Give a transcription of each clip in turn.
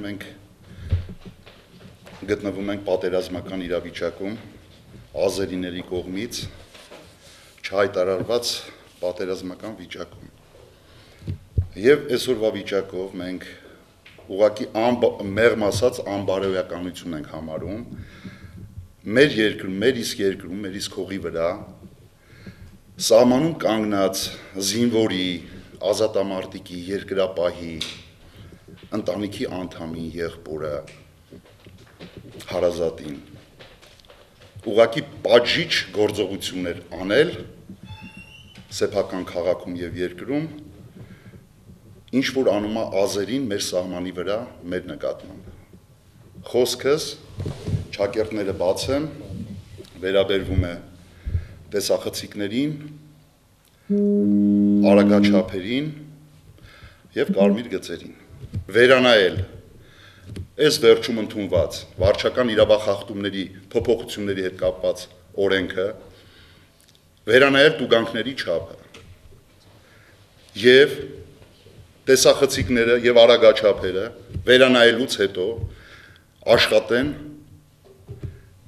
մենք գտնվում ենք պատերազմական իրավիճակում, ազերիների կողմից չհայտարարված պատերազմական վիճակում։ Եվ այսօրվա վիճակով մենք ուղղակի մեղմ ասած անբարոյականություն ենք համարում մեր երկրում, մեր իսկ երկրում, մեր իսկ հողի վրա սահմանում կանգնած զինվորի, ազատամարտիկի, երկրապահի, ընտանիքի անդամի, եղբորը, հարազատին ուղղակի պատժիչ գործողություններ անել սեփական քաղաքում եւ երկրում, ինչ որ անում է ազերին մեր սահմանի վրա մեր նկատմամբ։ Խոսքս ճակերտները բաց են, վերաբերվում է տեսախցիկներին, արագաչափերին եւ կարմիր գծերին։ Վերանայել այս վերջում ընդունված վարչական իրավախախտումների փոփոխությունների հետ կապված օրենքը, վերանայել տուգանքների չափը եւ տեսախցիկները եւ արագաչափերը վերանայելուց հետո աշխատեն,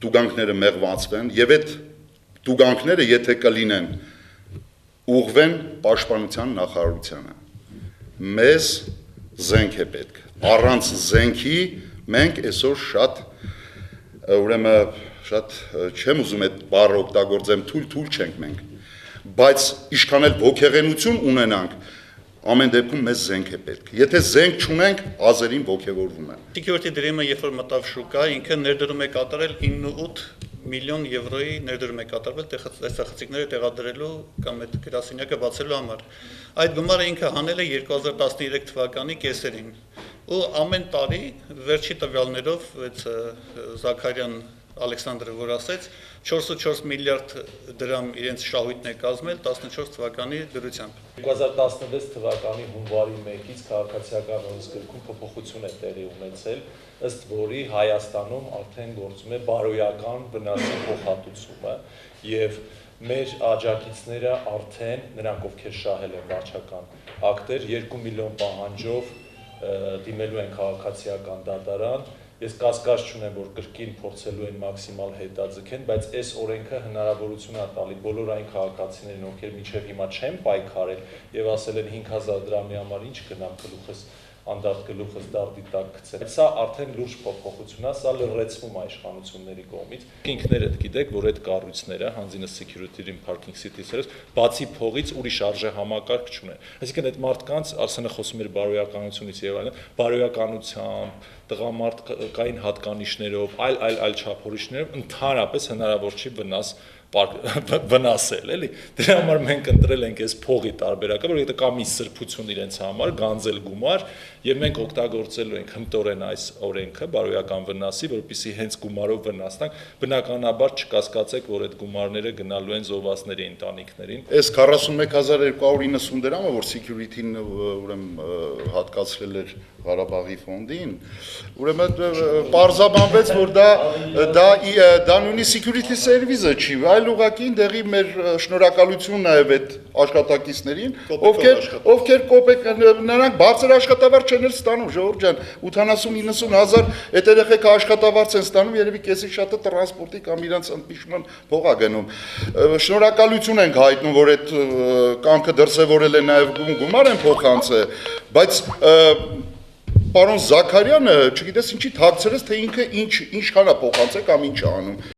տուգանքները մեղվացվեն եւ այդ տուգանքները, եթե կլինեն, ուղղվեն պաշտպանության նախարարությանը։ Մեզ զենք է պետք։ Առանց զենքի մենք այսօր շատ չեմ ուզում այդ բառը օգտագործեմ, թույլ չենք մենք, բայց ինչքան էլ ոգեղենություն ունենանք, ամեն դեպքում մեզ զենք է պետք։ Եթե զենք չունենք, ազերին ոգևորվում են։ Security Dream-ը երբ որ մտավ շուկա, ինքը ներդրում է կատարել 9.8 միլիոն եվրոյի ներդրում է կատարվել տեսախցիկները տեղադրելու կամ այդ գրասենյակը բացելու համար։ Այդ գումարը ինքը հանել է 2013 թվականի կեսերին։ Ու ամեն տարի վերջի տվյալներով Զաքարյան Ալեքսանդրը որ ասեց 4.4 միլիարդ դրամ իրենց շահույթն է կազմել 14 թվականի դրությամբ։ 2016 թվականի հունվարի 1-ից քաղաքացիական օրենսգրքում փոփոխություն է տեղի ունեցել, ըստ որի Հայաստանում արդեն գործում է բարոյական վնասի փոխհատուցումը եւ մեր աջակիցները արդեն նրանք ովքեր շահել են վարչական ակտեր 2 միլիոն պահանջով դիմելու են քաղաքացիական դատարան։ Ես կասկած չունեմ, որ կրկին փորձելու են մաքսիմալ հետաձգեն, բայց այս օրենքը հնարավորություն է տալի բոլոր այն քաղաքացիներին, ովքեր մինչև հիմա չեն պայքարել եւ ասել են 5000 դրամի համար ինչ գնամ գլուխս անդարտ գլուխս դարդի տակ գցել։ Սա արդեն լուրջ փոփոխություն է, սա լրացվում է իշխանությունների կողմից։ Ինքներդ գիտեք, որ այդ կառույցները, հանձինս Security Dream Parking City-ը, բացի փողից ուրիշ արժե համակարգ չունեն։ Այսինքն այդ մարդկանց Արսենը խոսում էր բարոյականությունից եւ այլն, բարոյականությամբ, տղամարդկային հատկանիշներով, այլ չափորոշիչներով ընդհանրապես հնարավոր չի վնասել, էլի։ Դրա համար մենք ընտրել ենք այս փողի տարբերակը, որ դա կա մի սրբություն իրենց համար, գանձել գումար, եւ մենք օգտագործելու ենք հմտորեն այս օրենքը բարոյական վնասի, որպեսզի հենց գումարով վնասնանք, բնականաբար չկասկածեք, որ այդ գումարները գնալու են զոհվածների ընտանիքներին։ Այս 41290 դրամը, որ Security-ն ուրեմն հատկացրել էր Ղարաբաղի ֆոնդին, ուրեմն պարզաբանվեց, որ դա նույնիսկ Security Service-ը չի, այլ ուղղակի դեղի մեր շնորհակալություն նաև այդ աշխատակիցներին, ովքեր կոպեկ նրանք բարձր աշխատավարձ չեն ստանում, ժողովուրդ ջան, 80-90 հազար այդ երեխեքը աշխատավարձ են ստանում, երևի կեսի շատը տրանսպորտի կամ իրանց ընդմիջման փող է գնում։ Շնորհակալություն ենք հայտնում, որ այդ կամքը դրսևորել է նաև գումար են փոխանցել, բայց պարոն Զաքարյանը, չգիտես ինչի թաքցրեց, թե ինքը ինչքան է փոխանցել կամ ինչ է անում։